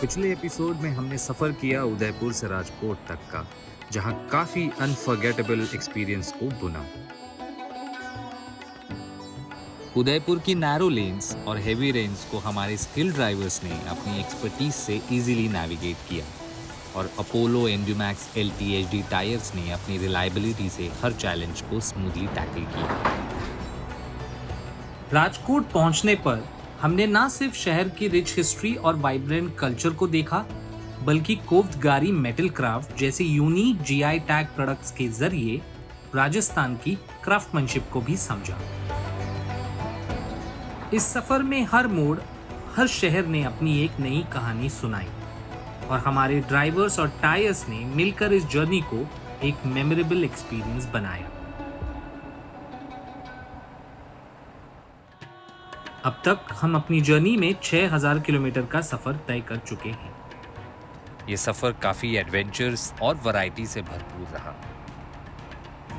पिछले एपिसोड में हमने सफ़र किया उदयपुर से राजकोट तक का, जहां काफ़ी अनफॉरगेटेबल एक्सपीरियंस को बुना। उदयपुर की नैरो लेन्स और हेवी रेंज को हमारे स्किल ड्राइवर्स ने अपनी एक्सपर्टीज से इजीली नेविगेट किया और अपोलो एंड्यूमैक्स LTHD टायर्स ने अपनी रिलायबिलिटी से हर चैलेंज को स्मूथली टैकल किया। राजकोट पहुंचने पर हमने न सिर्फ शहर की रिच हिस्ट्री और वाइब्रेंट कल्चर को देखा, बल्कि कोफ्तगारी मेटल क्राफ्ट जैसे यूनिक GI टैग प्रोडक्ट्स के जरिए राजस्थान की क्राफ्टमैनशिप को भी समझा। इस सफर में हर मोड़, हर शहर ने अपनी एक नई कहानी सुनाई और हमारे ड्राइवर्स और टायर्स ने मिलकर इस जर्नी को एक मेमोरेबल एक्सपीरियंस बनाया। अब तक हम अपनी जर्नी में 6000 किलोमीटर का सफर तय कर चुके हैं। ये सफ़र काफ़ी एडवेंचर्स और वैरायटी से भरपूर रहा।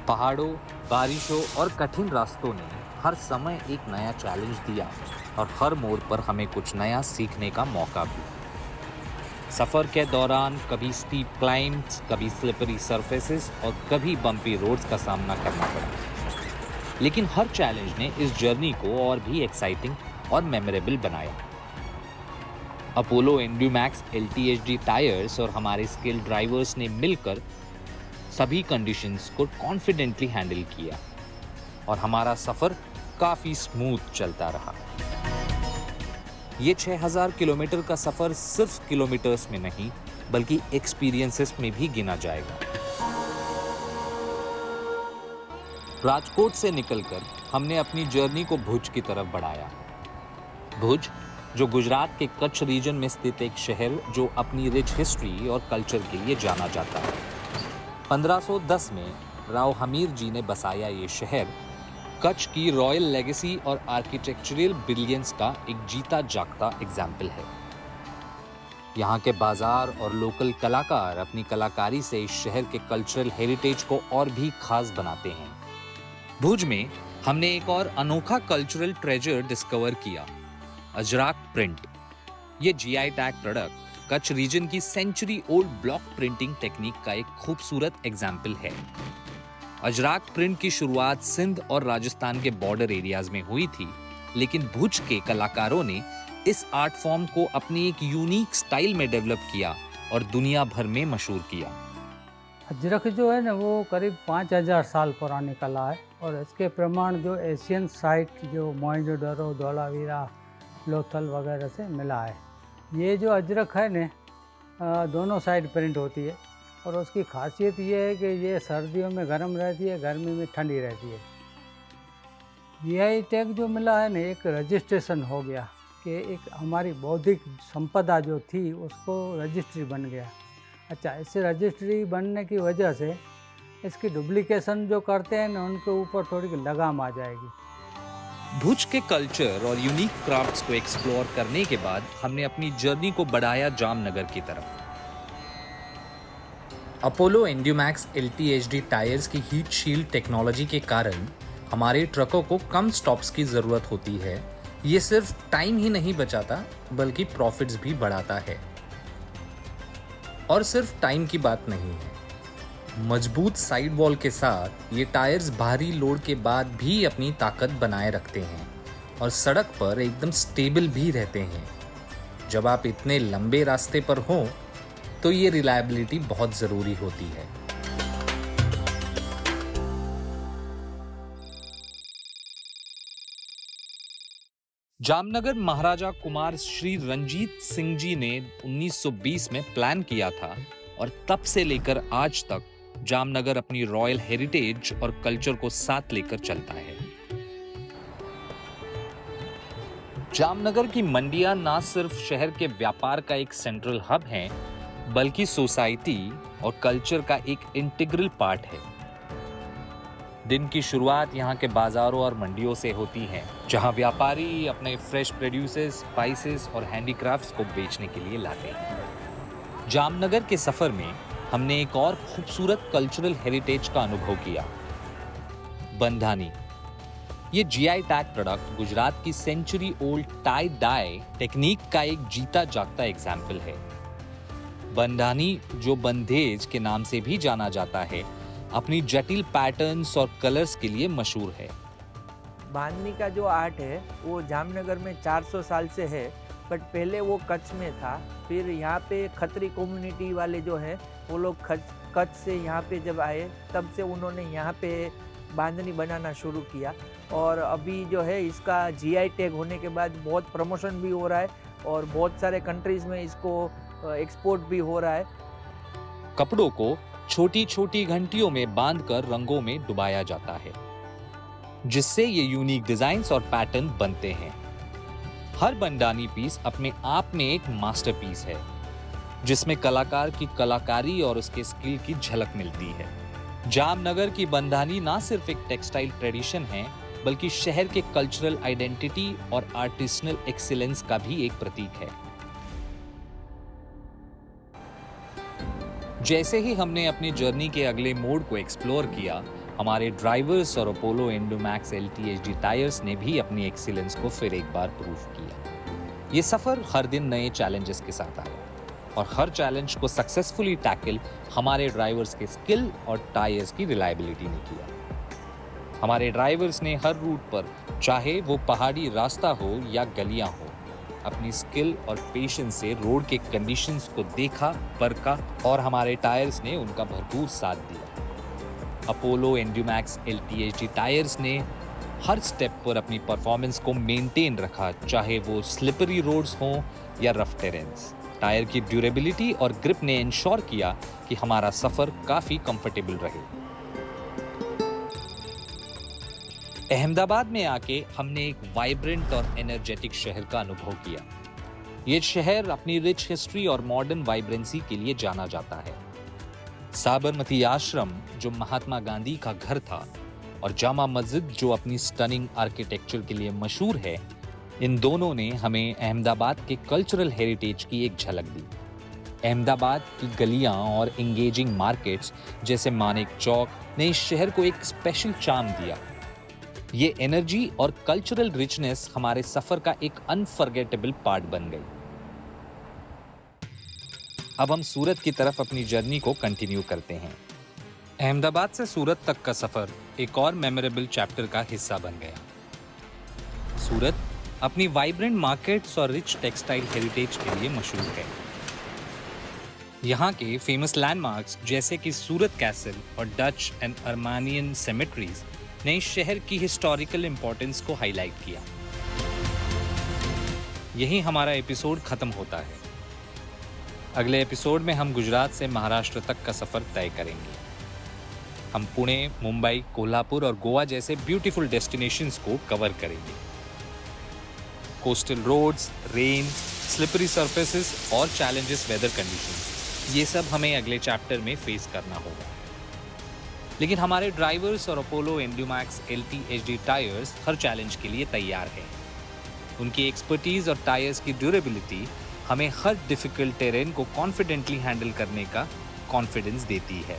पहाड़ों, बारिशों और कठिन रास्तों ने हर समय एक नया चैलेंज दिया और हर मोड़ पर हमें कुछ नया सीखने का मौका भी। सफ़र के दौरान कभी स्टीप क्लाइम्स, कभी स्लिपरी सरफेसेस और कभी बम्पी रोड्स का सामना करना पड़ा, लेकिन हर चैलेंज ने इस जर्नी को और भी एक्साइटिंग और मेमोरेबल बनाया। अपोलो एंड्यूमैक्स LTHD टायर्स और हमारे स्किल ड्राइवर्स ने मिलकर सभी कंडीशंस को कॉन्फिडेंटली हैंडल किया और हमारा सफ़र काफ़ी स्मूथ चलता रहा। ये 6000 किलोमीटर का सफ़र सिर्फ किलोमीटर्स में नहीं, बल्कि एक्सपीरियंसेस में भी गिना जाएगा। राजकोट से निकलकर हमने अपनी जर्नी को भुज की तरफ बढ़ाया। भुज, जो गुजरात के कच्छ रीजन में स्थित एक शहर जो अपनी रिच हिस्ट्री और कल्चर के लिए जाना जाता है। 1510 में राव हमीर जी ने बसाया ये शहर कच्छ की रॉयल लेगेसी और आर्किटेक्चरल ब्रिलियंस का एक जीता जागता एग्जाम्पल है। यहाँ के बाजार और लोकल कलाकार अपनी कलाकारी से इस शहर के कल्चरल हेरिटेज को और भी खास बनाते हैं। भुज में हमने एक और अनोखा कल्चरल ट्रेजर डिस्कवर किया, अजराक प्रिंट। ये GI tag product Kutch region की century old block printing technique का एक खूबसूरत एग्जाम्पल है। अजराक प्रिंट की शुरुआत सिंध और राजस्थान के बॉर्डर एरियाज में हुई थी, लेकिन भुज के कलाकारों ने इस आर्ट फॉर्म को अपनी एक यूनिक स्टाइल में डेवलप किया और दुनिया भर में मशहूर किया। अजरक जो है ना, वो करीब 5000 साल पुरानी कला है और इसके प्रमाण जो एशियन साइट जो मोहनजोदड़ो, धोलावीरा, लोथल वगैरह से मिला है। ये जो अजरक है ना, दोनों साइड प्रिंट होती है और उसकी खासियत ये है कि ये सर्दियों में गर्म रहती है, गर्मी में ठंडी रहती है। GI टैग जो मिला है ना, एक रजिस्ट्रेशन हो गया कि एक हमारी बौद्धिक संपदा जो थी उसको रजिस्ट्री बन गया। अच्छा, इससे रजिस्ट्री बनने की वजह से इसकी डुप्लीकेशन जो करते हैं ना, उनके ऊपर थोड़ी लगाम आ जाएगी। भुज के कल्चर और यूनिक क्राफ्ट्स को एक्सप्लोर करने के बाद हमने अपनी जर्नी को बढ़ाया जामनगर की तरफ। अपोलो एंड्यूमैक्स LTHD टायर्स की हीट शील्ड टेक्नोलॉजी के कारण हमारे ट्रकों को कम स्टॉप्स की ज़रूरत होती है। ये सिर्फ टाइम ही नहीं बचाता, बल्कि प्रॉफिट्स भी बढ़ाता है। और सिर्फ टाइम की बात नहीं है, मजबूत साइड वॉल के साथ ये टायर्स भारी लोड के बाद भी अपनी ताकत बनाए रखते हैं और सड़क पर एकदम स्टेबल भी रहते हैं। जब आप इतने लंबे रास्ते पर हो तो ये रिलायबिलिटी बहुत ज़रूरी होती है। जामनगर महाराजा कुमार श्री रंजीत सिंह जी ने 1920 में प्लान किया था और तब से लेकर आज तक जामनगर अपनी रॉयल हेरिटेज और कल्चर को साथ लेकर चलता है। जामनगर की मंडियां ना सिर्फ शहर के व्यापार का एक सेंट्रल हब हैं, बल्कि सोसाइटी और कल्चर का एक इंटीग्रल पार्ट है। दिन की शुरुआत यहाँ के बाजारों और मंडियों से होती है, जहाँ व्यापारी अपने फ्रेश प्रोड्यूसेस, स्पाइसेस और हैंडीक्राफ्ट्स को बेचने के लिए लाते हैं। जामनगर के सफर में हमने एक और खूबसूरत कल्चरल हेरिटेज का अनुभव किया, बंधानी। ये GI टैग प्रोडक्ट गुजरात की century old tie dye technique का एक जीता जागता एग्जाम्पल है। बंडानी, जो बंधेज के नाम से भी जाना जाता है, अपनी जटिल पैटर्न्स और कलर्स के लिए मशहूर है। बांधनी का जो आर्ट है वो जामनगर में 400 साल से है, बट पहले वो कच्छ में था। फिर यहाँ पे खत्री कम्युनिटी वाले जो हैं वो लोग कच्छ से यहाँ पे जब आए तब से उन्होंने यहाँ पे बांधनी बनाना शुरू किया, और अभी जो है इसका जीआई टैग होने के बाद बहुत प्रमोशन भी हो रहा है और बहुत सारे कंट्रीज़ में इसको एक्सपोर्ट भी हो रहा है। कपड़ों को छोटी छोटी घंटियों में बांधकर रंगों में डुबाया जाता है, जिससे ये यूनिक डिजाइन्स और पैटर्न बनते हैं। हर बंडानी पीस अपने आप में एक मास्टरपीस है, जिसमें कलाकार की कलाकारी और उसके स्किल की झलक मिलती है। जामनगर की बंधानी ना सिर्फ एक टेक्सटाइल ट्रेडिशन है, बल्कि शहर के कल्चरल आइडेंटिटी और आर्टिसनल एक्सीलेंस का भी एक प्रतीक है। जैसे ही हमने अपनी जर्नी के अगले मोड को एक्सप्लोर किया, हमारे ड्राइवर्स और अपोलो इंडोमैक्स LTHD टायर्स ने भी अपनी एक्सीलेंस को फिर एक बार प्रूव किया। ये सफर हर दिन नए चैलेंजेस के साथ आया, और हर चैलेंज को सक्सेसफुली टैकल हमारे ड्राइवर्स के स्किल और टायर्स की रिलायबिलिटी ने किया। हमारे ड्राइवर्स ने हर रूट पर, चाहे वो पहाड़ी रास्ता हो या गलियां हो, अपनी स्किल और पेशेंस से रोड के कंडीशंस को देखा, परखा, और हमारे टायर्स ने उनका भरपूर साथ दिया। अपोलो इंडोमैक्स LTHD टायर्स ने हर स्टेप पर अपनी परफॉर्मेंस को मेंटेन रखा, चाहे वो स्लिपरी रोड्स हों या रफ टेरेन्स। टायर की ड्यूरेबिलिटी और ग्रिप ने इंश्योर किया कि हमारा सफर काफी कंफर्टेबल रहे। अहमदाबाद में आके हमने एक वाइब्रेंट और एनर्जेटिक शहर का अनुभव किया। ये शहर अपनी रिच हिस्ट्री और मॉडर्न वाइब्रेंसी के लिए जाना जाता है। साबरमती आश्रम, जो महात्मा गांधी का घर था, और जामा मस्जिद, जो अपनी स्टनिंग आर्किटेक्चर के लिए मशहूर है, इन दोनों ने हमें अहमदाबाद के कल्चरल हेरिटेज की एक झलक दी। अहमदाबाद की गलियां और एंगेजिंग मार्केट्स जैसे मानेक चौक ने इस शहर को एक स्पेशल चार्म दिया। ये एनर्जी और कल्चरल रिचनेस हमारे सफर का एक अनफॉरगेटेबल पार्ट बन गई। अब हम सूरत की तरफ अपनी जर्नी को कंटिन्यू करते हैं। अहमदाबाद से सूरत तक का सफर एक और मेमोरेबल चैप्टर का हिस्सा बन गया। सूरत अपनी वाइब्रेंट मार्केट्स और रिच टेक्सटाइल हेरिटेज के लिए मशहूर है। यहाँ के फेमस लैंडमार्क्स जैसे कि सूरत कैसल और डच एंड अर्मानियन सेमेट्रीज ने इस शहर की हिस्टोरिकल इंपॉर्टेंस को हाईलाइट किया। यही हमारा एपिसोड खत्म होता है। अगले एपिसोड में हम गुजरात से महाराष्ट्र तक का सफर तय करेंगे। हम पुणे, मुंबई, कोल्हापुर और गोवा जैसे ब्यूटीफुल डेस्टिनेशंस को कवर करेंगे। Coastal roads, rain, slippery surfaces और चैलेंजेस वेदर कंडीशंस, ये सब हमें अगले चैप्टर में फेस करना होगा। लेकिन हमारे ड्राइवर्स और अपोलो इंडोमैक्स LTHD टायर्स हर चैलेंज के लिए तैयार हैं। उनकी एक्सपर्टीज और टायर्स की ड्यूरेबिलिटी हमें हर डिफिकल्ट टेरेन को कॉन्फिडेंटली हैंडल करने का कॉन्फिडेंस देती है।